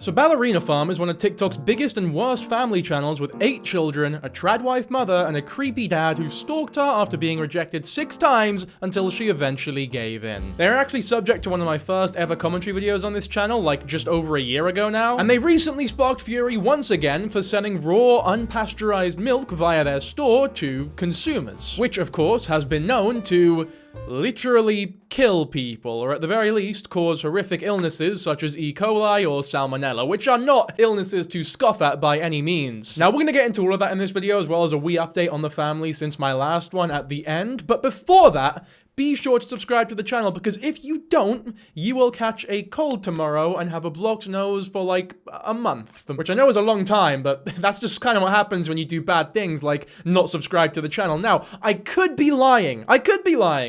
So Ballerina Farm is one of TikTok's biggest and worst family channels with 8 children, a trad wife mother, and a creepy dad who stalked her after being rejected 6 times until she eventually gave in. They're actually subject to one of my first ever commentary videos on this channel, like just over a year ago now, and they recently sparked fury once again for selling raw, unpasteurized milk via their store to consumers, which of course has been known to literally kill people, or at the very least cause horrific illnesses such as E. coli or salmonella, which are not illnesses to scoff at by any means. Now, we're gonna get into all of that in this video, as well as a wee update on the family since my last one at the end, but before that, be sure to subscribe to the channel, because if you don't, you will catch a cold tomorrow and have a blocked nose for like a month. Which I know is a long time, but that's just kind of what happens when you do bad things like not subscribe to the channel. Now, I could be lying.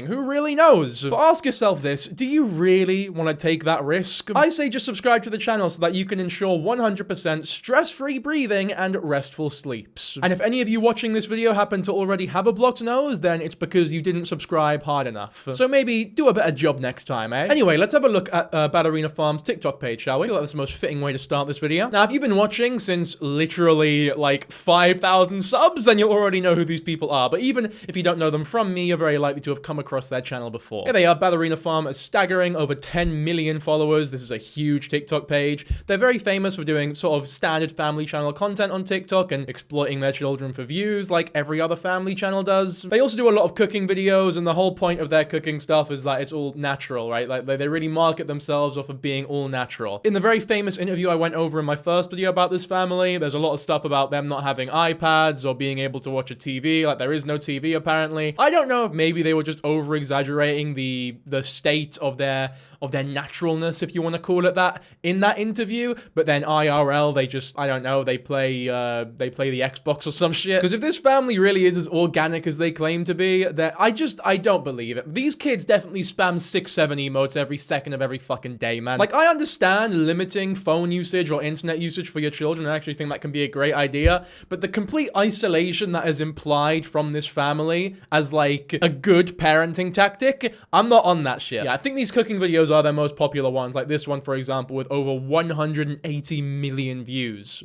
Who really knows? But ask yourself this, do you really want to take that risk? I say just subscribe to the channel so that you can ensure 100% stress-free breathing and restful sleeps. And if any of you watching this video happen to already have a blocked nose, then it's because you didn't subscribe hard enough. So maybe do a better job next time, eh? Anyway, let's have a look at Ballerina Farm's TikTok page, shall we? I feel like that's the most fitting way to start this video. Now, if you've been watching since literally like 5,000 subs, then you'll already know who these people are. But even if you don't know them from me, you're very likely to have come across their channel before. Here they are, Ballerina Farm, a staggering over 10 million followers. This is a huge TikTok page. They're very famous for doing sort of standard family channel content on TikTok and exploiting their children for views like every other family channel does. They also do a lot of cooking videos, and the whole point of their cooking stuff is that it's all natural, right? Like they really market themselves off of being all natural. In the very famous interview I went over in my first video about this family, there's a lot of stuff about them not having iPads or being able to watch a TV. Like, there is no TV apparently. I don't know if maybe they were just over exaggerating the state of their naturalness, if you want to call it that, in that interview, but then IRL they just, I don't know, they play the Xbox or some shit. Because if this family really is as organic as they claim to be, then I don't believe it. These kids definitely spam 6-7 emotes every second of every fucking day, man. Like, I understand limiting phone usage or internet usage for your children. I actually think that can be a great idea, but the complete isolation that is implied from this family as like a good parenting tactic, I'm not on that shit. Yeah, I think these cooking videos are their most popular ones, like this one, for example, with over 180 million views.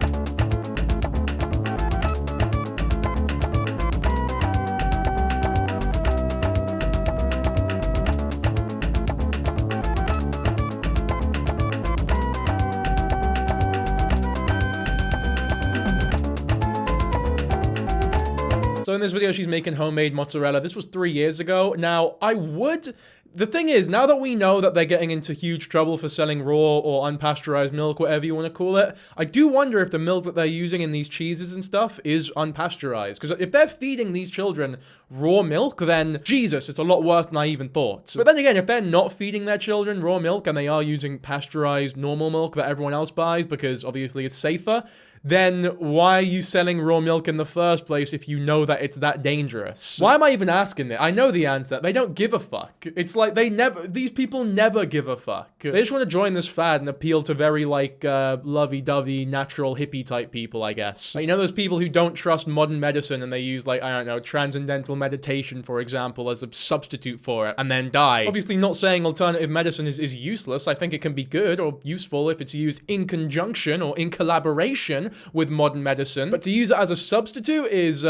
So in this video, she's making homemade mozzarella. This was 3 years ago. Now, the thing is, now that we know that they're getting into huge trouble for selling raw or unpasteurized milk, whatever you want to call it, I do wonder if the milk that they're using in these cheeses and stuff is unpasteurized. Because if they're feeding these children raw milk, then Jesus, it's a lot worse than I even thought. But then again, if they're not feeding their children raw milk and they are using pasteurized normal milk that everyone else buys because obviously it's safer, then why are you selling raw milk in the first place if you know that it's that dangerous? Why am I even asking it? I know the answer. They don't give a fuck. It's like these people never give a fuck. They just want to join this fad and appeal to very like lovey-dovey, natural hippie type people, I guess. Like, you know those people who don't trust modern medicine and they use like, I don't know, transcendental meditation, for example, as a substitute for it and then die. Obviously not saying alternative medicine is useless. I think it can be good or useful if it's used in conjunction or in collaboration with modern medicine, but to use it as a substitute is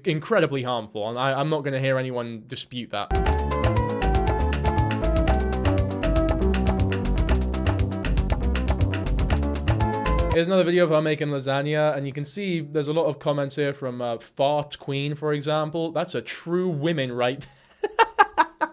incredibly harmful, and I'm not going to hear anyone dispute that. Here's another video of her making lasagna, and you can see there's a lot of comments here from Fart Queen, for example. That's a true women right there.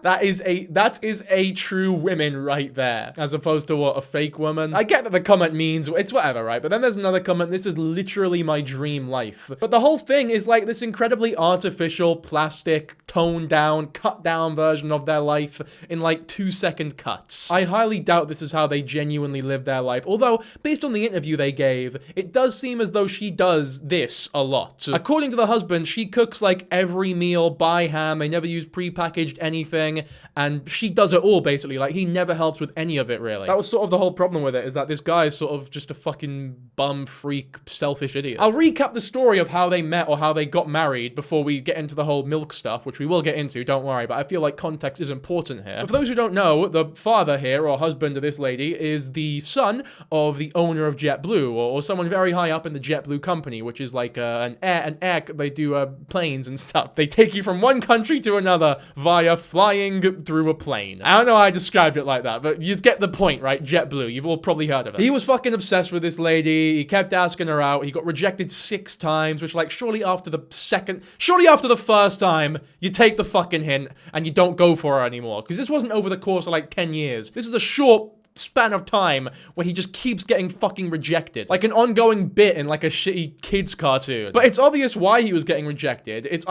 That is a true woman right there, as opposed to what, a fake woman. I get that the comment means it's whatever, right? But then there's another comment, this is literally my dream life. But the whole thing is like this incredibly artificial, plastic, toned down, cut down version of their life in like 2-second cuts. I highly doubt this is how they genuinely live their life. Although, based on the interview they gave, it does seem as though she does this a lot. According to the husband, she cooks like every meal by hand. They never use pre-packaged anything. everything, and she does it all, basically. Like, he never helps with any of it, really. That was sort of the whole problem with it, is that this guy is sort of just a fucking bum, freak, selfish idiot. I'll recap the story of how they met or how they got married before we get into the whole milk stuff, which we will get into, don't worry, but I feel like context is important here. But for those who don't know, the father here, or husband of this lady, is the son of the owner of JetBlue, or someone very high up in the JetBlue company, which is like an air, they do planes and stuff. They take you from one country to another via flying through a plane. I don't know how I described it like that, but you just get the point, right? JetBlue, you've all probably heard of it. He was fucking obsessed with this lady, he kept asking her out, he got rejected 6 times, which, like, surely after the first time, you take the fucking hint and you don't go for her anymore. Because this wasn't over the course of like 10 years. This is a short span of time where he just keeps getting fucking rejected. Like an ongoing bit in like a shitty kids cartoon. But it's obvious why he was getting rejected. It's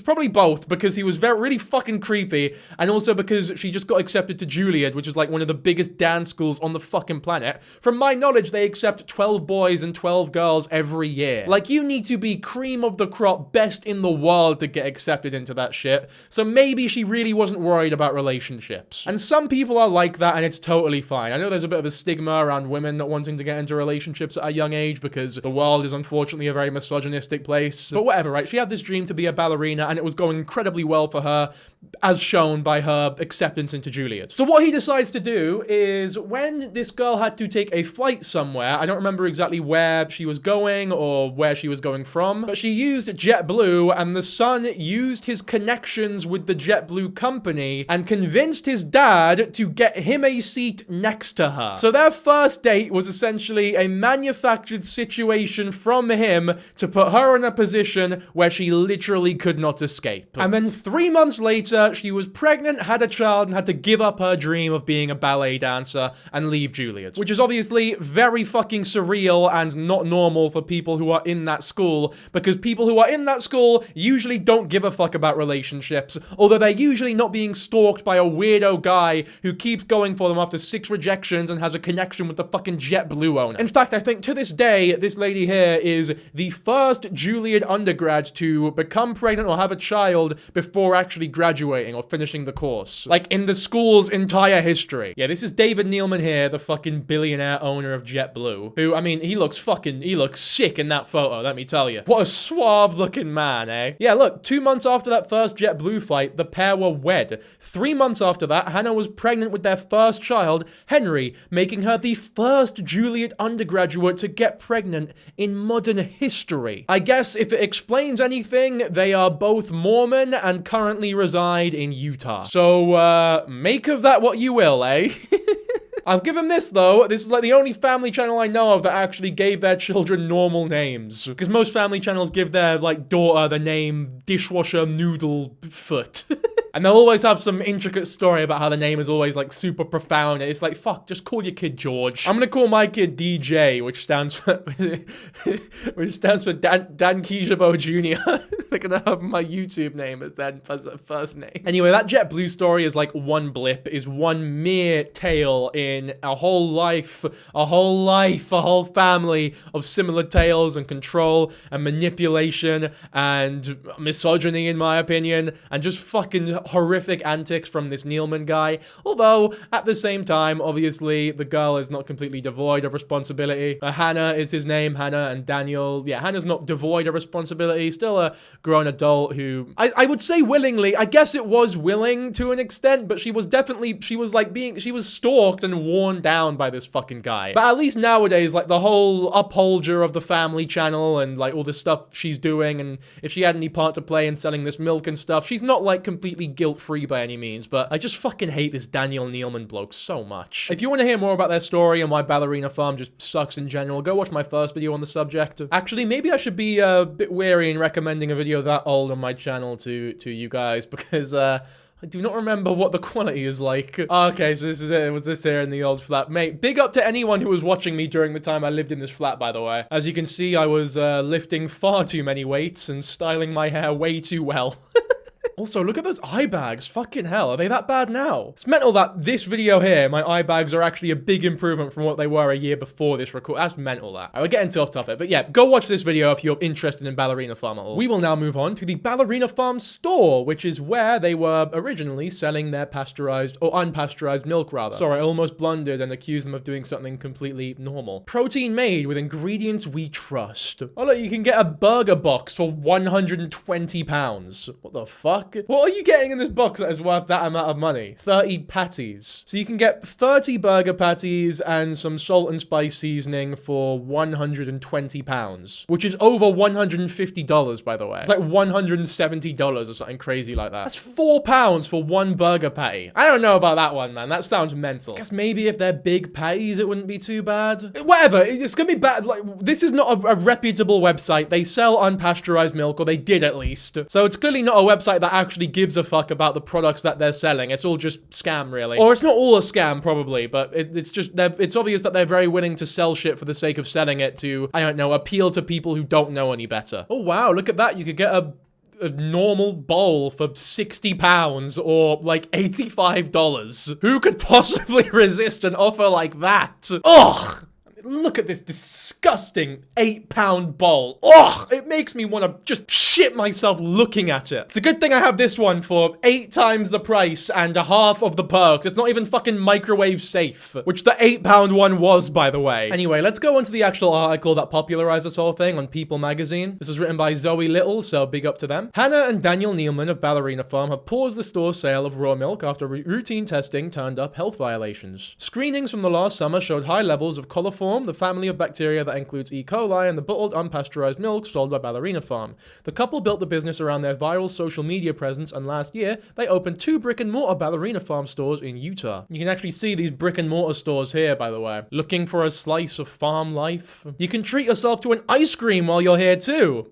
probably both, because he was really fucking creepy, and also because she just got accepted to Juilliard, which is like one of the biggest dance schools on the fucking planet. From my knowledge, they accept 12 boys and 12 girls every year. Like, you need to be cream of the crop, best in the world to get accepted into that shit. So maybe she really wasn't worried about relationships. And some people are like that, and it's totally fine. I know there's a bit of a stigma around women not wanting to get into relationships at a young age because the world is unfortunately a very misogynistic place. But whatever, right? She had this dream to be a ballerina, and it was going incredibly well for her, as shown by her acceptance into Juilliard. So what he decides to do is, when this girl had to take a flight somewhere, I don't remember exactly where she was going or where she was going from, but she used JetBlue, and the son used his connections with the JetBlue company and convinced his dad to get him a seat next to her. So their first date was essentially a manufactured situation from him to put her in a position where she literally could not escape. And then 3 months later, she was pregnant, had a child, and had to give up her dream of being a ballet dancer and leave Juilliard. Which is obviously very fucking surreal and not normal for people who are in that school, because people who are in that school usually don't give a fuck about relationships, although they're usually not being stalked by a weirdo guy who keeps going for them after 6 rejections and has a connection with the fucking JetBlue owner. In fact, I think to this day, this lady here is the first Juilliard undergrad to become pregnant or have a child before actually graduating or finishing the course. Like, in the school's entire history. Yeah, this is David Neilman here, the fucking billionaire owner of JetBlue, who, I mean, he looks sick in that photo, let me tell you. What a suave looking man, eh? Yeah, look, 2 months after that first JetBlue flight, the pair were wed. 3 months after that, Hannah was pregnant with their first child, Henry, making her the first Juilliard undergraduate to get pregnant in modern history. I guess if it explains anything, they are both Mormon and currently reside in Utah. So, make of that what you will, eh? I'll give him this, though. This is like the only family channel I know of that actually gave their children normal names. Because most family channels give their, like, daughter the name Dishwasher Noodle Foot. And they'll always have some intricate story about how the name is always, like, super profound. It's like, fuck, just call your kid George. I'm gonna call my kid DJ, which stands for Dankyjabo Jr. They're gonna have my YouTube name as their first name. Anyway, that JetBlue story is like one blip, is one mere tale in a whole life, a whole family of similar tales and control and manipulation and misogyny, in my opinion, and just fucking horrific antics from this Neilman guy. Although, at the same time, obviously, the girl is not completely devoid of responsibility. Hannah is his name, Hannah, and Daniel. Yeah, Hannah's not devoid of responsibility, still a grown adult who, I would say willingly, I guess it was willing to an extent, but she was stalked and worn down by this fucking guy. But at least nowadays, like, the whole upholder of the family channel and, like, all the stuff she's doing, and if she had any part to play in selling this milk and stuff, she's not, like, completely guilt-free by any means, but I just fucking hate this Daniel Neilman bloke so much. If you want to hear more about their story and why Ballerina Farm just sucks in general, go watch my first video on the subject. Actually, maybe I should be a bit wary in recommending a video that old on my channel to you guys, because, I do not remember what the quality is like. Okay, so this is it. It was this here in the old flat. Mate, big up to anyone who was watching me during the time I lived in this flat, by the way. As you can see, I was lifting far too many weights and styling my hair way too well. Also, look at those eye bags. Fucking hell, are they that bad now? It's mental that this video here, my eye bags are actually a big improvement from what they were a year before this record. That's mental, that. We're getting off topic, but yeah, go watch this video if you're interested in Ballerina Farm at all. We will now move on to the Ballerina Farm store, which is where they were originally selling their pasteurized, or unpasteurized milk, rather. Sorry, I almost blundered and accused them of doing something completely normal. Protein made with ingredients we trust. Oh look, you can get a burger box for £120. What the fuck? What are you getting in this box that is worth that amount of money? 30 patties. So you can get 30 burger patties and some salt and spice seasoning for £120, which is over $150, by the way. It's like $170 or something crazy like that. That's £4 for one burger patty. I don't know about that one, man. That sounds mental. I guess maybe if they're big patties, it wouldn't be too bad. Whatever. It's gonna be bad. Like, this is not a reputable website. They sell unpasteurized milk, or they did at least. So it's clearly not a website that actually gives a fuck about the products that they're selling. It's all just scam, really. Or it's not all a scam, probably, but it's just, it's obvious that they're very willing to sell shit for the sake of selling it to, I don't know, appeal to people who don't know any better. Oh, wow, look at that. You could get a normal bowl for £60 or like $85. Who could possibly resist an offer like that? Ugh! Look at this disgusting £8 bowl. Ugh! It makes me want to just shit myself looking at it. It's a good thing I have this one for 8 times the price and a half of the perks. It's not even fucking microwave safe, which the £8 one was, by the way. Anyway, let's go on to the actual article that popularized this whole thing on People magazine. This was written by Zoe Little, so big up to them. Hannah and Daniel Nealman of Ballerina Farm have paused the store's sale of raw milk after routine testing turned up health violations. Screenings from the last summer showed high levels of coliform, the family of bacteria that includes E. coli, and the bottled unpasteurized milk sold by Ballerina Farm. The couple built the business around their viral social media presence, and last year, they opened 2 brick-and-mortar Ballerina Farm stores in Utah. You can actually see these brick-and-mortar stores here, by the way. Looking for a slice of farm life? You can treat yourself to an ice cream while you're here, too.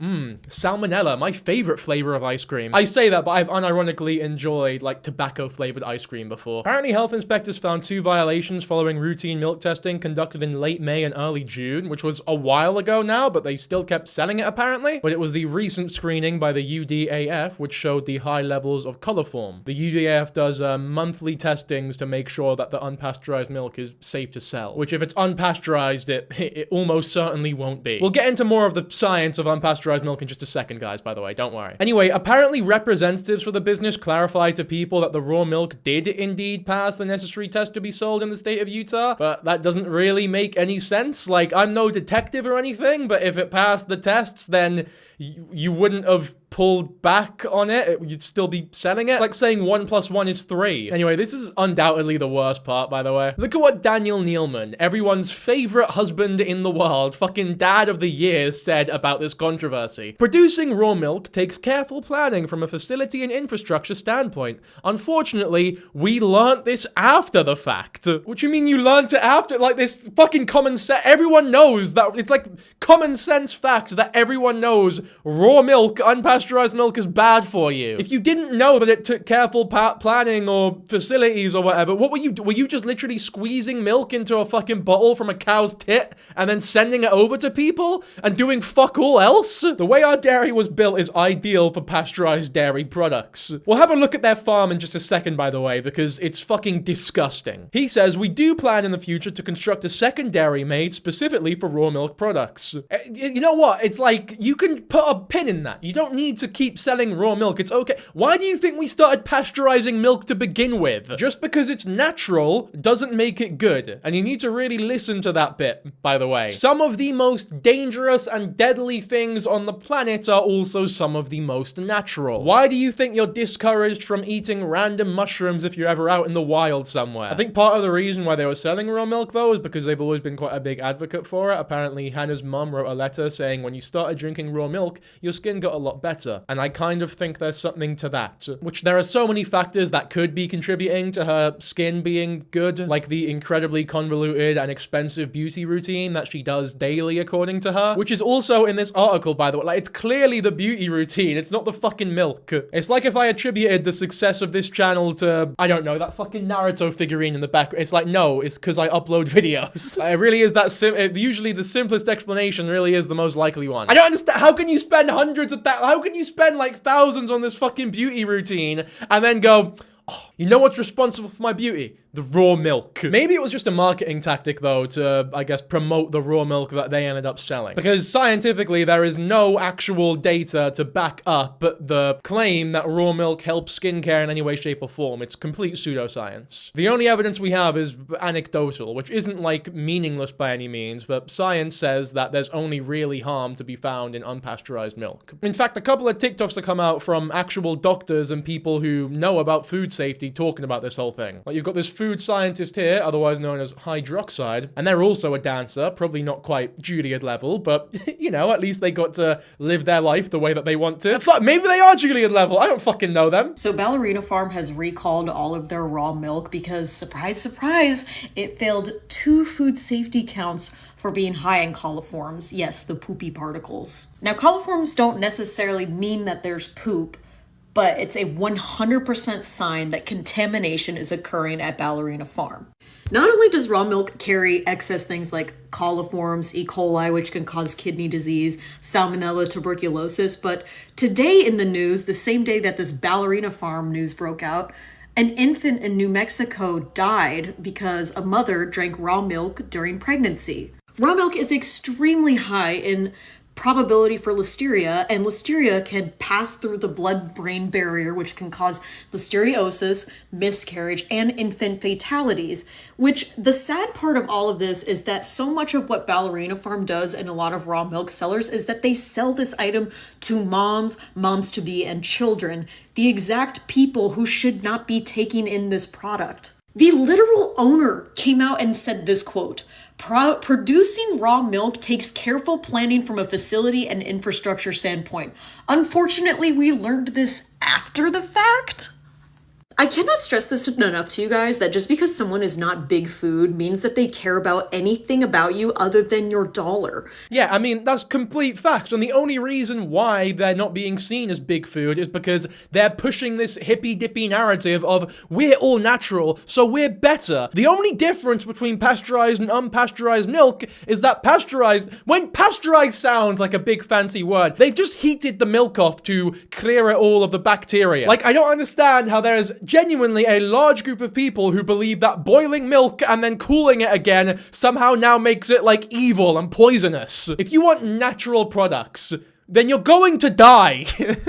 Salmonella, my favorite flavor of ice cream. I say that, but I've unironically enjoyed, like, tobacco-flavored ice cream before. Apparently, health inspectors found 2 violations following routine milk testing conducted in late May and early June, which was a while ago now, but they still kept selling it apparently. But it was the recent screening by the UDAF which showed the high levels of coliform. The UDAF does monthly testings to make sure that the unpasteurized milk is safe to sell, which if it's unpasteurized, it almost certainly won't be. We'll get into more of the science of unpasteurized milk in just a second, guys, by the way, don't worry. Anyway, apparently representatives for the business clarified to people that the raw milk did indeed pass the necessary test to be sold in the state of Utah, but that doesn't really make any sense. Like, I'm no detective or anything, but if it passed the tests, then you wouldn't have pulled back on it. You'd still be selling it. It's like saying 1 + 1 is 3. Anyway, this is undoubtedly the worst part, by the way. Look at what Daniel Nealman, everyone's favorite husband in the world, fucking dad of the year, said about this controversy. Producing raw milk takes careful planning from a facility and infrastructure standpoint. Unfortunately, we learnt this after the fact. What do you mean you learnt it after? Like, this fucking common sense. Everyone knows that. It's like common sense fact that everyone knows raw milk, unpasteurized milk is bad for you. If you didn't know that it took careful planning or facilities or whatever, what were you just literally squeezing milk into a fucking bottle from a cow's tit and then sending it over to people and doing fuck all else? The way our dairy was built is ideal for pasteurized dairy products. We'll have a look at their farm in just a second, by the way, because it's fucking disgusting. He says, we do plan in the future to construct a second dairy made specifically for raw milk products. You know what? It's like, you can put a pin in that. You don't need to keep selling raw milk. It's okay. Why do you think we started pasteurizing milk to begin with? Just because it's natural doesn't make it good. And you need to really listen to that bit, by the way. Some of the most dangerous and deadly things on the planet are also some of the most natural. Why do you think you're discouraged from eating random mushrooms if you're ever out in the wild somewhere? I think part of the reason why they were selling raw milk, though, is because they've always been quite a big advocate for it. Apparently, Hannah's mum wrote a letter saying when you started drinking raw milk, your skin got a lot better. And I kind of think there's something to that. Which there are so many factors that could be contributing to her skin being good, like the incredibly convoluted and expensive beauty routine that she does daily, according to her, which is also in this article, by the way. Like, it's clearly the beauty routine. It's not the fucking milk. It's like if I attributed the success of this channel to, I don't know, that fucking Naruto figurine in the back. It's like, no, it's because I upload videos. It really is that usually the simplest explanation really is the most likely one. I don't understand. How can you spend hundreds of that? How can you spend like thousands on this fucking beauty routine and then go, oh, you know what's responsible for my beauty? The raw milk. Maybe it was just a marketing tactic, though, to, I guess, promote the raw milk that they ended up selling. Because scientifically, there is no actual data to back up the claim that raw milk helps skincare in any way, shape, or form. It's complete pseudoscience. The only evidence we have is anecdotal, which isn't, like, meaningless by any means, but science says that there's only really harm to be found in unpasteurized milk. In fact, a couple of TikToks that come out from actual doctors and people who know about food safety talking about this whole thing. Like, you've got this food scientist here, otherwise known as Hydroxide, and they're also a dancer, probably not quite Juliet level, but, you know, at least they got to live their life the way that they want to. Fuck, maybe they are Juliet level, I don't fucking know them. So Ballerina Farm has recalled all of their raw milk because, surprise, surprise, it failed 2 food safety counts for being high in coliforms. Yes, the poopy particles. Now, coliforms don't necessarily mean that there's poop, but it's a 100% sign that contamination is occurring at Ballerina Farm. Not only does raw milk carry excess things like coliforms, E. coli, which can cause kidney disease, salmonella, tuberculosis, but today in the news, the same day that this Ballerina Farm news broke out, an infant in New Mexico died because a mother drank raw milk during pregnancy. Raw milk is extremely high in probability for listeria, and listeria can pass through the blood-brain barrier, which can cause listeriosis, miscarriage, and infant fatalities. Which, the sad part of all of this is that so much of what Ballerina Farm does and a lot of raw milk sellers is that they sell this item to moms, moms-to-be, and children, the exact people who should not be taking in this product. The literal owner came out and said this quote, "Producing raw milk takes careful planning from a facility and infrastructure standpoint. Unfortunately, we learned this after the fact." I cannot stress this enough to you guys that just because someone is not big food means that they care about anything about you other than your dollar. Yeah, I mean, that's complete facts, and the only reason why they're not being seen as big food is because they're pushing this hippy-dippy narrative of we're all natural, so we're better. The only difference between pasteurized and unpasteurized milk is that when pasteurized sounds like a big fancy word, they've just heated the milk off to clear it all of the bacteria. Like, I don't understand how there is genuinely a large group of people who believe that boiling milk and then cooling it again somehow now makes it, like, evil and poisonous. If you want natural products, then you're going to die.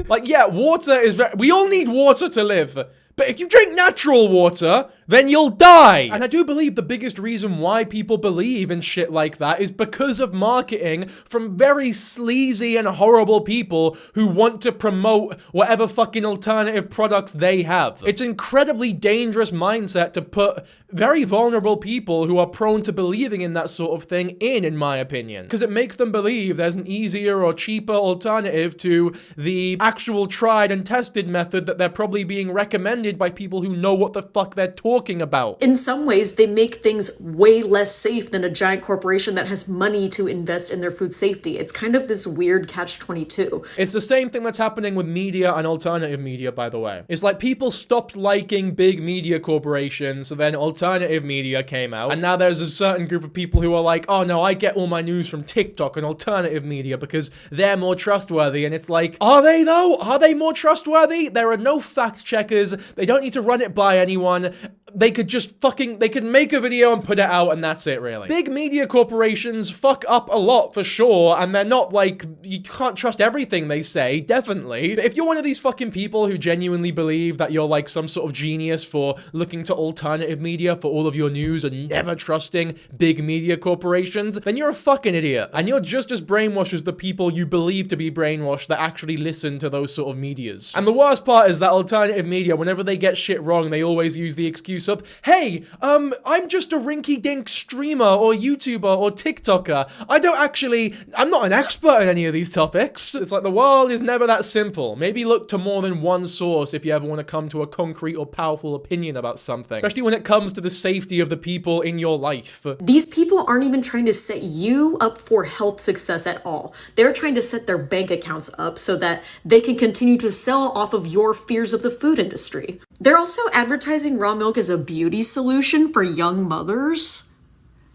Like, yeah, water is we all need water to live. But if you drink natural water, then you'll die. And I do believe the biggest reason why people believe in shit like that is because of marketing from very sleazy and horrible people who want to promote whatever fucking alternative products they have. It's an incredibly dangerous mindset to put very vulnerable people who are prone to believing in that sort of thing in my opinion. Because it makes them believe there's an easier or cheaper alternative to the actual tried and tested method that they're probably being recommended by people who know what the fuck they're talking about. In some ways, they make things way less safe than a giant corporation that has money to invest in their food safety. It's kind of this weird catch-22. It's the same thing that's happening with media and alternative media, by the way. It's like people stopped liking big media corporations, so then alternative media came out, and now there's a certain group of people who are like, oh no, I get all my news from TikTok and alternative media because they're more trustworthy, and it's like, are they though? Are they more trustworthy? There are no fact checkers. They don't need to run it by anyone. They could just they could make a video and put it out and that's it, really. Big media corporations fuck up a lot for sure, and they're not like, you can't trust everything they say, definitely. But if you're one of these fucking people who genuinely believe that you're like some sort of genius for looking to alternative media for all of your news and never trusting big media corporations, then you're a fucking idiot. And you're just as brainwashed as the people you believe to be brainwashed that actually listen to those sort of medias. And the worst part is that alternative media, whenever they get shit wrong, they always use the excuse of, hey, I'm just a rinky-dink streamer or YouTuber or TikToker. I'm not an expert in any of these topics. It's like the world is never that simple. Maybe look to more than one source if you ever want to come to a concrete or powerful opinion about something, especially when it comes to the safety of the people in your life. These people aren't even trying to set you up for health success at all. They're trying to set their bank accounts up so that they can continue to sell off of your fears of the food industry. They're also advertising raw milk as a beauty solution for young mothers.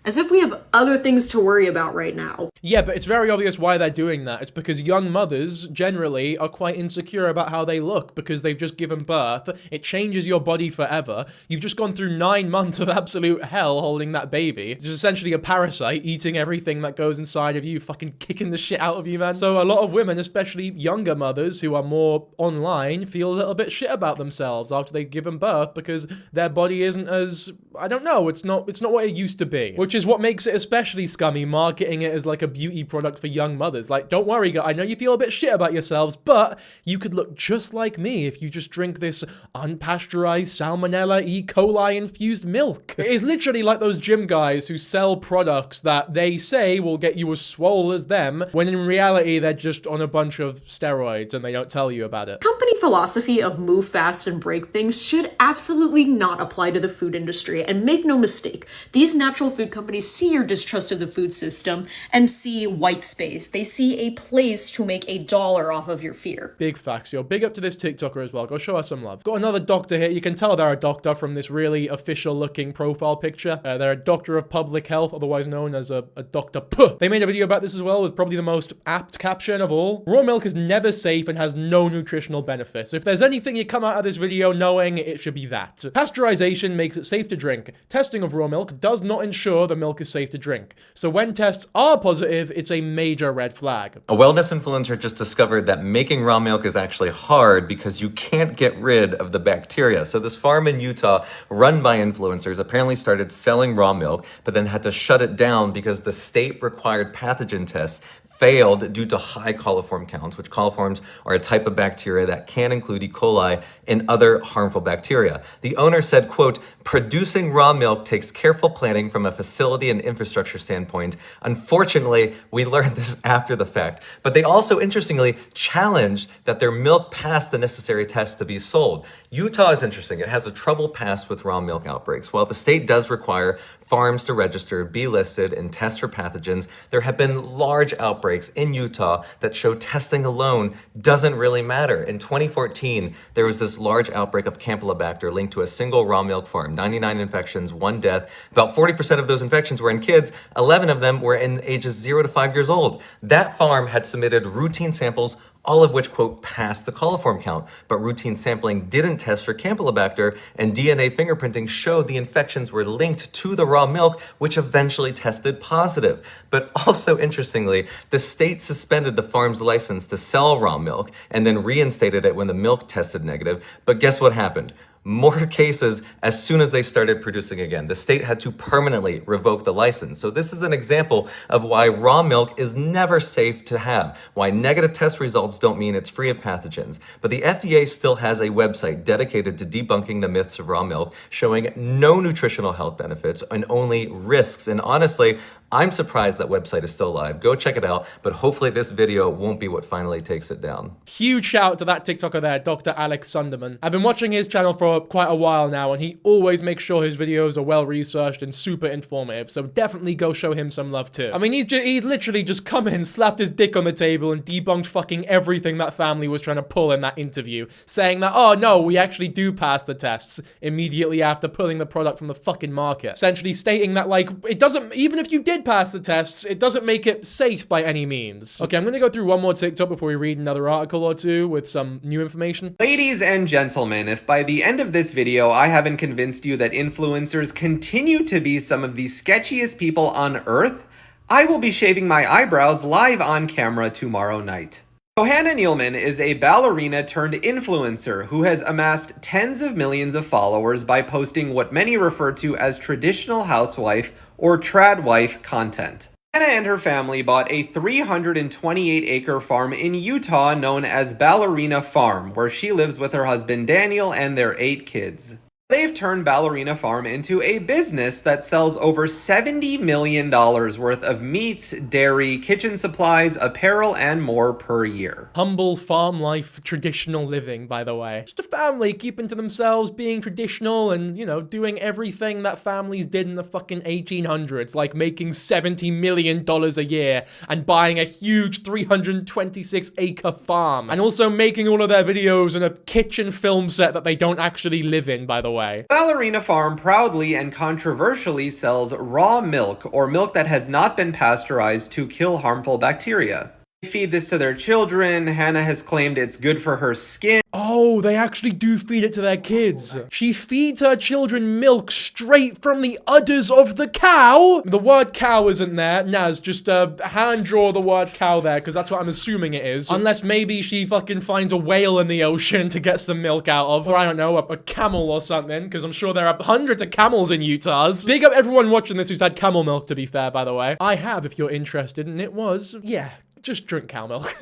As if we have other things to worry about right now. Yeah, but it's very obvious why they're doing that. It's because young mothers, generally, are quite insecure about how they look because they've just given birth. It changes your body forever. You've just gone through 9 months of absolute hell holding that baby. It's essentially a parasite eating everything that goes inside of you, fucking kicking the shit out of you, man. So a lot of women, especially younger mothers who are more online, feel a little bit shit about themselves after they've given birth because their body isn't as, I don't know, it's not what it used to be. Which is what makes it especially scummy, marketing it as like a beauty product for young mothers. Like, don't worry, I know you feel a bit shit about yourselves, but you could look just like me if you just drink this unpasteurized salmonella E. coli infused milk. It is literally like those gym guys who sell products that they say will get you as swole as them, when in reality they're just on a bunch of steroids and they don't tell you about it. Company philosophy of move fast and break things should absolutely not apply to the food industry. And make no mistake, these natural food companies see your distrust of the food system and see white space. They see a place to make $1 off of your fear. Big facts, yo. Big up to this TikToker as well. Go show us some love. Got another doctor here. You can tell they're a doctor from this really official looking profile picture. They're a doctor of public health, otherwise known as a Dr. Puh. They made a video about this as well with probably the most apt caption of all. Raw milk is never safe and has no nutritional benefits. If there's anything you come out of this video knowing, it should be that. Pasteurization makes it safe to drink. Testing of raw milk does not ensure the milk is safe to drink. So when tests are positive, it's a major red flag. A wellness influencer just discovered that making raw milk is actually hard because you can't get rid of the bacteria. So this farm in Utah, run by influencers, apparently started selling raw milk, but then had to shut it down because the state required pathogen tests failed due to high coliform counts, which coliforms are a type of bacteria that can include E. coli and other harmful bacteria. The owner said, quote, "Producing raw milk takes careful planning from a facility and infrastructure standpoint. Unfortunately, we learned this after the fact." But they also, interestingly, challenged that their milk passed the necessary tests to be sold. Utah is interesting. It has a troubled past with raw milk outbreaks. While the state does require farms to register, be listed, and test for pathogens, there have been large outbreaks in Utah that show testing alone doesn't really matter. In 2014, there was this large outbreak of Campylobacter linked to a single raw milk farm. 99 infections, 1 death. About 40% of those infections were in kids. 11 of them were in ages 0 to 5 years old. That farm had submitted routine samples, all of which, quote, passed the coliform count, but routine sampling didn't test for Campylobacter, and DNA fingerprinting showed the infections were linked to the raw milk, which eventually tested positive. But also, interestingly, the state suspended the farm's license to sell raw milk and then reinstated it when the milk tested negative. But guess what happened? More cases as soon as they started producing again. The state had to permanently revoke the license. So this is an example of why raw milk is never safe to have, why negative test results don't mean it's free of pathogens. But the FDA still has a website dedicated to debunking the myths of raw milk, showing no nutritional health benefits and only risks. And honestly, I'm surprised that website is still alive. Go check it out, but hopefully this video won't be what finally takes it down. Huge shout out to that TikToker there, Dr. Alex Sunderman. I've been watching his channel for quite a while now, and he always makes sure his videos are well researched and super informative, so definitely go show him some love too. I mean, he's literally just come in, slapped his dick on the table, and debunked fucking everything that family was trying to pull in that interview, saying that, oh no, we actually do pass the tests immediately after pulling the product from the fucking market. Essentially stating that, like, it doesn't, even if you did pass the tests, it doesn't make it safe by any means. Okay, I'm gonna go through one more TikTok before we read another article or two with some new information. Ladies and gentlemen, if by the end of this video I haven't convinced you that influencers continue to be some of the sketchiest people on earth, I will be shaving my eyebrows live on camera tomorrow night. Johanna Nealman is a ballerina turned influencer who has amassed tens of millions of followers by posting what many refer to as traditional housewife or tradwife content. Johanna and her family bought a 328-acre farm in Utah known as Ballerina Farm, where she lives with her husband Daniel and their 8 kids. They've turned Ballerina Farm into a business that sells over $70 million worth of meats, dairy, kitchen supplies, apparel, and more per year. Humble farm life, traditional living, by the way. Just a family keeping to themselves, being traditional, and, you know, doing everything that families did in the fucking 1800s, like making $70 million a year and buying a huge 326-acre farm, and also making all of their videos in a kitchen film set that they don't actually live in, by the way. way. Ballerina Farm proudly and controversially sells raw milk, or milk that has not been pasteurized to kill harmful bacteria. They feed this to their children. Hannah has claimed it's good for her skin. Oh, they actually do feed it to their kids. She feeds her children milk straight from the udders of the cow. The word cow isn't there. Naz, just hand draw the word cow there, because that's what I'm assuming it is. Unless maybe she fucking finds a whale in the ocean to get some milk out of. Or I don't know, a camel or something, because I'm sure there are hundreds of camels in Utah's. Big up everyone watching this who's had camel milk, to be fair, by the way. I have, if you're interested, and it was, yeah, just drink cow milk.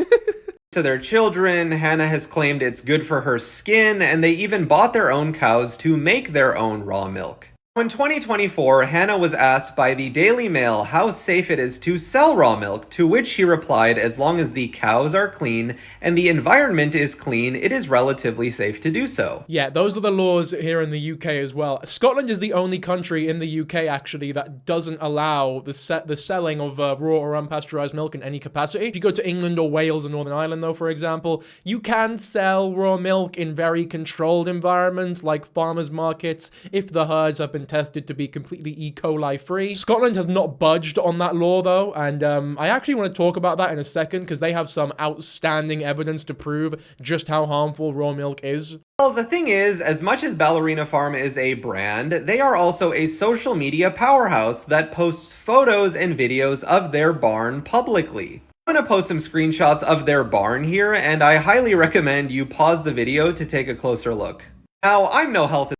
To their children. Hannah has claimed it's good for her skin, and they even bought their own cows to make their own raw milk. In 2024, Hannah was asked by the Daily Mail how safe it is to sell raw milk, to which she replied, as long as the cows are clean and the environment is clean, it is relatively safe to do so. Yeah, those are the laws here in the UK as well. Scotland is the only country in the UK, actually, that doesn't allow the selling of raw or unpasteurized milk in any capacity. If you go to England or Wales or Northern Ireland, though, for example, you can sell raw milk in very controlled environments like farmers markets if the herds have been tested to be completely E. coli free. Scotland has not budged on that law, though, and I actually want to talk about that in a second, because they have some outstanding evidence to prove just how harmful raw milk is. Well, the thing is, as much as Ballerina Farm is a brand, they are also a social media powerhouse that posts photos and videos of their barn publicly. I'm gonna post some screenshots of their barn here, and I highly recommend you pause the video to take a closer look. Now, I'm no health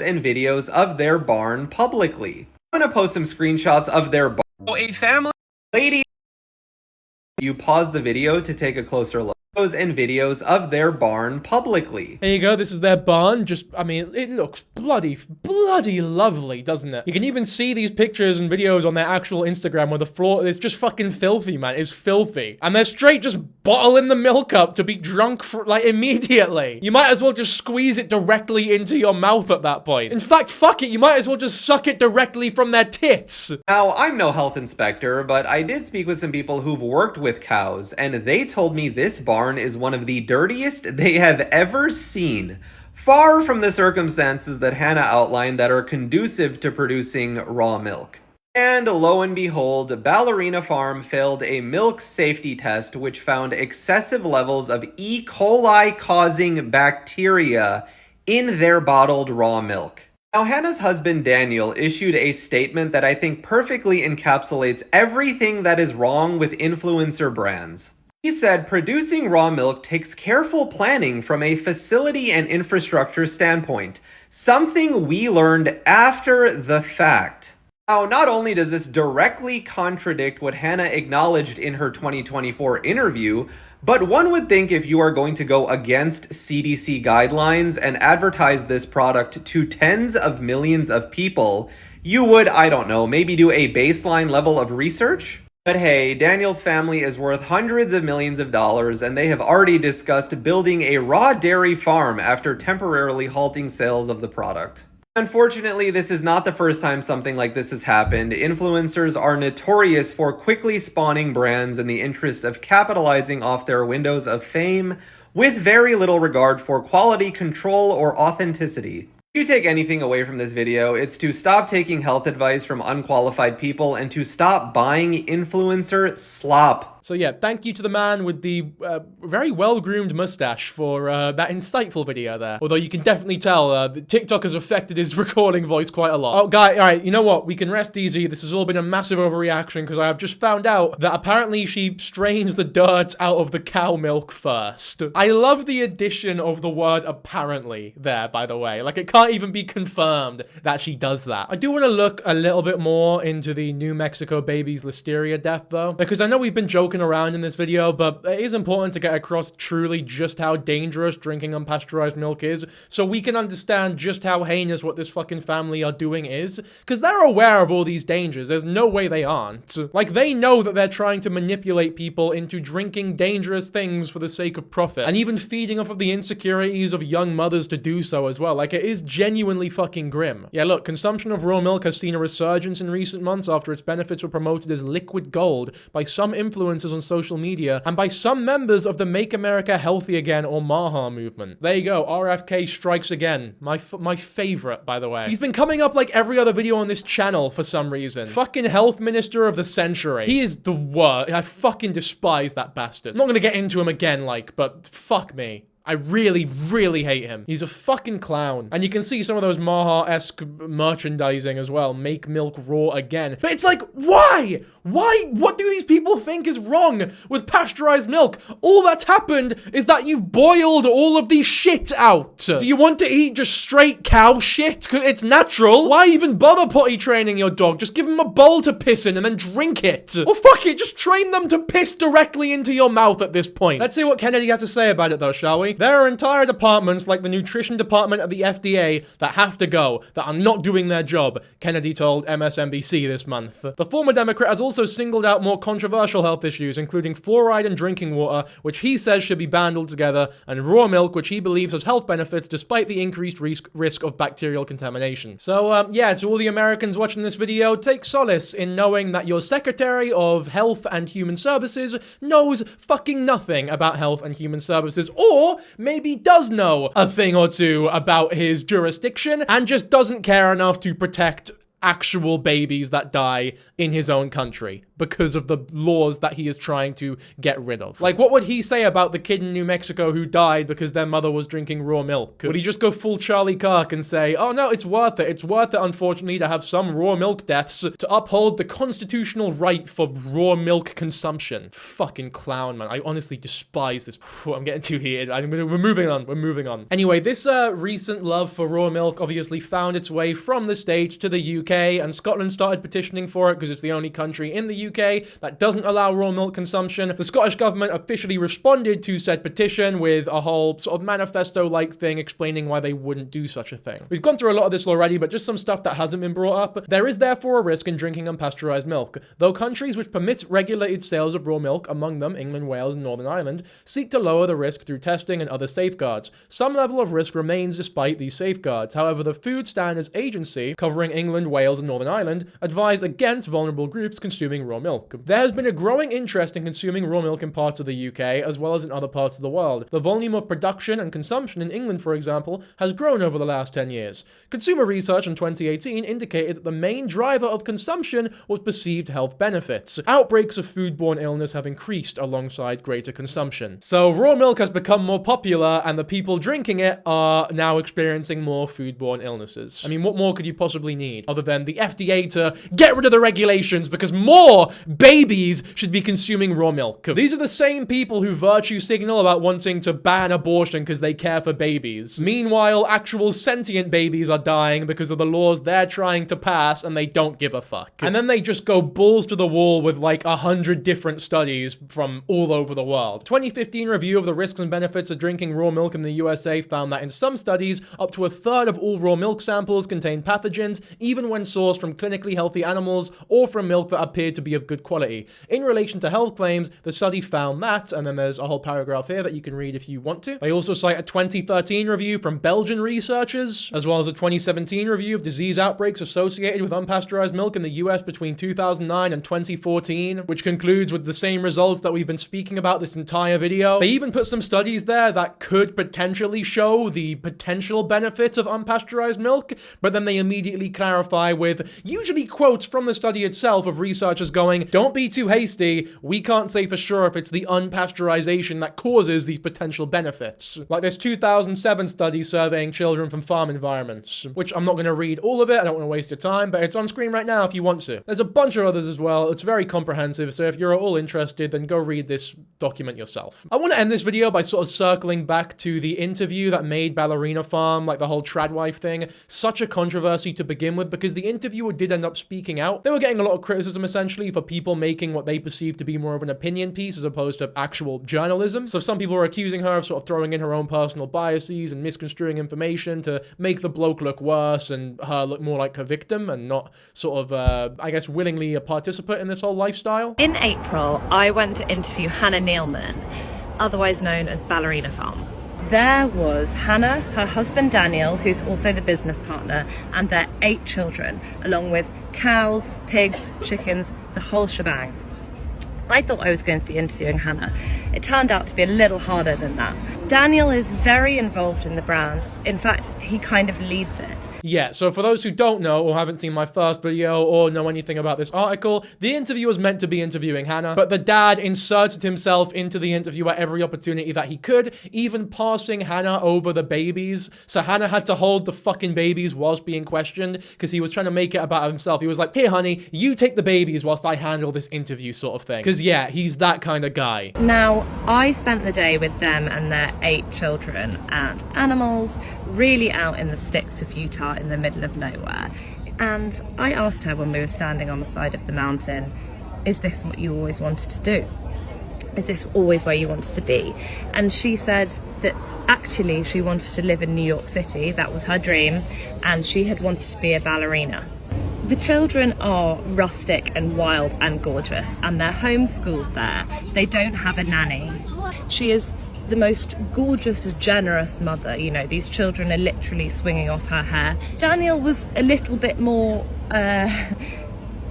and videos of their barn publicly. I'm gonna post some screenshots of their barn. A family lady. You pause the video to take a closer look. And videos of their barn publicly. There you go, this is their barn. Just, I mean, it looks bloody lovely, doesn't it? You can even see these pictures and videos on their actual Instagram where the floor is just fucking filthy, man. It's filthy. And they're straight just bottling the milk up to be drunk for, like, immediately. You might as well just squeeze it directly into your mouth at that point. In fact, fuck it, you might as well just suck it directly from their tits. Now, I'm no health inspector, but I did speak with some people who've worked with cows, and they told me this barn is one of the dirtiest they have ever seen, far from the circumstances that Hannah outlined that are conducive to producing raw milk. And lo and behold, Ballerina Farm failed a milk safety test which found excessive levels of E. coli causing bacteria in their bottled raw milk. Now, Hannah's husband Daniel issued a statement that I think perfectly encapsulates everything that is wrong with influencer brands. He said, producing raw milk takes careful planning from a facility and infrastructure standpoint, something we learned after the fact. Now, not only does this directly contradict what Hannah acknowledged in her 2024 interview, but one would think if you are going to go against CDC guidelines and advertise this product to tens of millions of people, you would, I don't know, maybe do a baseline level of research? But hey, Daniel's family is worth hundreds of millions of dollars, and they have already discussed building a raw dairy farm after temporarily halting sales of the product. Unfortunately, this is not the first time something like this has happened. Influencers are notorious for quickly spawning brands in the interest of capitalizing off their windows of fame, with very little regard for quality control or authenticity. If you take anything away from this video, it's to stop taking health advice from unqualified people and to stop buying influencer slop. So yeah, thank you to the man with the very well-groomed mustache for that insightful video there. Although you can definitely tell TikTok has affected his recording voice quite a lot. Oh, guy, all right, you know what? We can rest easy. This has all been a massive overreaction because I have just found out that apparently she strains the dirt out of the cow milk first. I love the addition of the word apparently there, by the way. Like, it can't even be confirmed that she does that. I do want to look a little bit more into the New Mexico baby's listeria death, though, because I know we've been joking around in this video, but it is important to get across truly just how dangerous drinking unpasteurized milk is, so we can understand just how heinous what this fucking family are doing is, because they're aware of all these dangers. There's no way they aren't. Like, they know that they're trying to manipulate people into drinking dangerous things for the sake of profit, and even feeding off of the insecurities of young mothers to do so as well. Like, it is genuinely fucking grim. Yeah, look, consumption of raw milk has seen a resurgence in recent months after its benefits were promoted as liquid gold by some influencers influencers on social media, and by some members of the Make America Healthy Again or MAHA movement. There you go, RFK strikes again. My favorite, by the way. He's been coming up like every other video on this channel for some reason. Fucking health minister of the century. He is the worst. I fucking despise that bastard. I'm not gonna get into him again, but fuck me. I really, really hate him. He's a fucking clown. And you can see some of those Maha-esque merchandising as well. Make milk raw again. But it's like, why? Why? What do these people think is wrong with pasteurized milk? All that's happened is that you've boiled all of these shit out. Do you want to eat just straight cow shit? 'Cause it's natural. Why even bother potty training your dog? Just give him a bowl to piss in and then drink it. Or fuck it, just train them to piss directly into your mouth at this point. Let's see what Kennedy has to say about it though, shall we? There are entire departments like the nutrition department at the FDA that have to go, that are not doing their job, Kennedy told MSNBC this month. The former Democrat has also singled out more controversial health issues, including fluoride in drinking water, which he says should be banned altogether, and raw milk, which he believes has health benefits despite the increased risk of bacterial contamination. So, yeah, to all the Americans watching this video, take solace in knowing that your Secretary of Health and Human Services knows fucking nothing about health and human services, or maybe does know a thing or two about his jurisdiction and just doesn't care enough to protect actual babies that die in his own country because of the laws that he is trying to get rid of. Like, what would he say about the kid in New Mexico who died because their mother was drinking raw milk? Would he just go full Charlie Kirk and say, oh no, it's worth it. It's worth it, unfortunately, to have some raw milk deaths to uphold the constitutional right for raw milk consumption? Fucking clown, man. I honestly despise this. I'm getting too heated. We're moving on. We're moving on. Anyway, this recent love for raw milk obviously found its way from the States to the UK, and Scotland started petitioning for it because it's the only country in the UK that doesn't allow raw milk consumption. The Scottish government officially responded to said petition with a whole sort of manifesto-like thing explaining why they wouldn't do such a thing. We've gone through a lot of this already, but just some stuff that hasn't been brought up. There is therefore a risk in drinking unpasteurized milk, though countries which permit regulated sales of raw milk, among them England, Wales, and Northern Ireland, seek to lower the risk through testing and other safeguards. Some level of risk remains despite these safeguards. However, the Food Standards Agency, covering England, Wales, and Northern Ireland, advise against vulnerable groups consuming raw milk. There has been a growing interest in consuming raw milk in parts of the UK, as well as in other parts of the world. The volume of production and consumption in England, for example, has grown over the last 10 years. Consumer research in 2018 indicated that the main driver of consumption was perceived health benefits. Outbreaks of foodborne illness have increased alongside greater consumption. So raw milk has become more popular, and the people drinking it are now experiencing more foodborne illnesses. I mean, what more could you possibly need other than the FDA to get rid of the regulations because more babies should be consuming raw milk? These are the same people who virtue signal about wanting to ban abortion because they care for babies. Meanwhile, actual sentient babies are dying because of the laws they're trying to pass, and they don't give a fuck. And then they just go balls to the wall with like 100 different studies from all over the world. 2015 review of the risks and benefits of drinking raw milk in the USA found that in some studies, up to a third of all raw milk samples contained pathogens, even when sourced from clinically healthy animals or from milk that appeared to be of good quality. In relation to health claims, the study found that, and then there's a whole paragraph here that you can read if you want to. They also cite a 2013 review from Belgian researchers, as well as a 2017 review of disease outbreaks associated with unpasteurized milk in the US between 2009 and 2014, which concludes with the same results that we've been speaking about this entire video. They even put some studies there that could potentially show the potential benefits of unpasteurized milk, but then they immediately clarify with usually quotes from the study itself of researchers going, don't be too hasty, we can't say for sure if it's the unpasteurization that causes these potential benefits. Like this 2007 study surveying children from farm environments, which I'm not going to read all of it, I don't want to waste your time, but it's on screen right now if you want to. There's a bunch of others as well, it's very comprehensive, so if you're all interested, then go read this document yourself. I want to end this video by sort of circling back to the interview that made Ballerina Farm, like the whole tradwife thing, such a controversy to begin with, because the interviewer did end up speaking out. They were getting a lot of criticism essentially for people making what they perceived to be more of an opinion piece as opposed to actual journalism. So some people were accusing her of sort of throwing in her own personal biases and misconstruing information to make the bloke look worse and her look more like a victim and not sort of, I guess, willingly a participant in this whole lifestyle. In April, I went to interview Hannah Nealman, otherwise known as Ballerina Farm. There was Hannah, her husband Daniel, who's also the business partner, and their 8 children, along with cows, pigs, chickens, the whole shebang. I thought I was going to be interviewing Hannah. It turned out to be a little harder than that. Daniel is very involved in the brand. In fact, he kind of leads it. Yeah, so for those who don't know or haven't seen my first video or know anything about this article, the interview was meant to be interviewing Hannah, but the dad inserted himself into the interview at every opportunity that he could, even passing Hannah over the babies. So Hannah had to hold the fucking babies whilst being questioned because he was trying to make it about himself. He was like, here, honey, you take the babies whilst I handle this interview sort of thing. Because yeah, he's that kind of guy. Now, I spent the day with them and their 8 children and animals, really out in the sticks of Utah in the middle of nowhere. And I asked her when we were standing on the side of the mountain, is this what you always wanted to do? Is this always where you wanted to be? And she said that actually she wanted to live in New York City, that was her dream, and she had wanted to be a ballerina. The children are rustic and wild and gorgeous, and they're homeschooled there. They don't have a nanny. She is the most gorgeous, generous mother. You know, these children are literally swinging off her hair. Daniel was a little bit more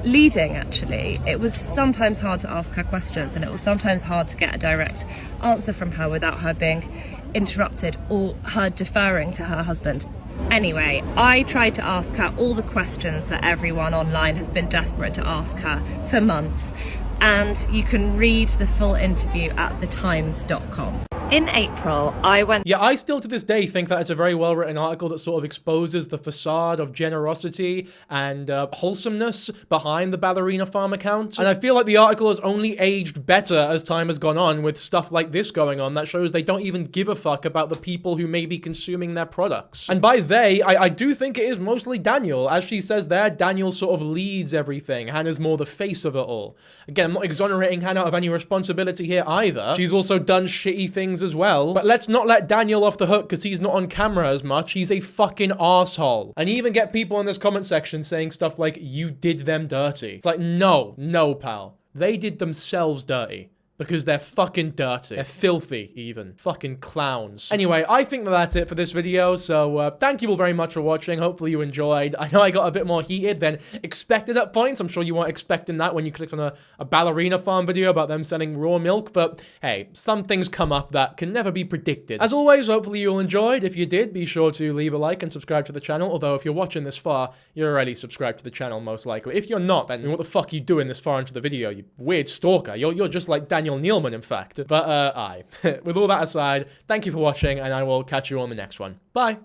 leading, actually. It was sometimes hard to ask her questions, and it was sometimes hard to get a direct answer from her without her being interrupted or her deferring to her husband. Anyway, I tried to ask her all the questions that everyone online has been desperate to ask her for months, and you can read the full interview at thetimes.com. In April, I went... Yeah, I still to this day think that it's a very well-written article that sort of exposes the facade of generosity and wholesomeness behind the Ballerina Farm account. And I feel like the article has only aged better as time has gone on with stuff like this going on that shows they don't even give a fuck about the people who may be consuming their products. And by they, I do think it is mostly Daniel. As she says there, Daniel sort of leads everything. Hannah's more the face of it all. Again, I'm not exonerating Hannah of any responsibility here either. She's also done shitty things as well, but let's not let Daniel off the hook because he's not on camera as much. He's a fucking arsehole. And you even get people in this comment section saying stuff like, you did them dirty. It's like, no, pal. They did themselves dirty. Because they're fucking dirty. They're filthy, even. Fucking clowns. Anyway, I think that that's it for this video, so thank you all very much for watching. Hopefully you enjoyed. I know I got a bit more heated than expected at points. I'm sure you weren't expecting that when you clicked on a Ballerina Farm video about them selling raw milk, but hey, some things come up that can never be predicted. As always, hopefully you all enjoyed. If you did, be sure to leave a like and subscribe to the channel, although if you're watching this far, you're already subscribed to the channel, most likely. If you're not, then what the fuck are you doing this far into the video, you weird stalker? You're just like Daniel Nealman, in fact. But, with all that aside, thank you for watching, and I will catch you on the next one. Bye!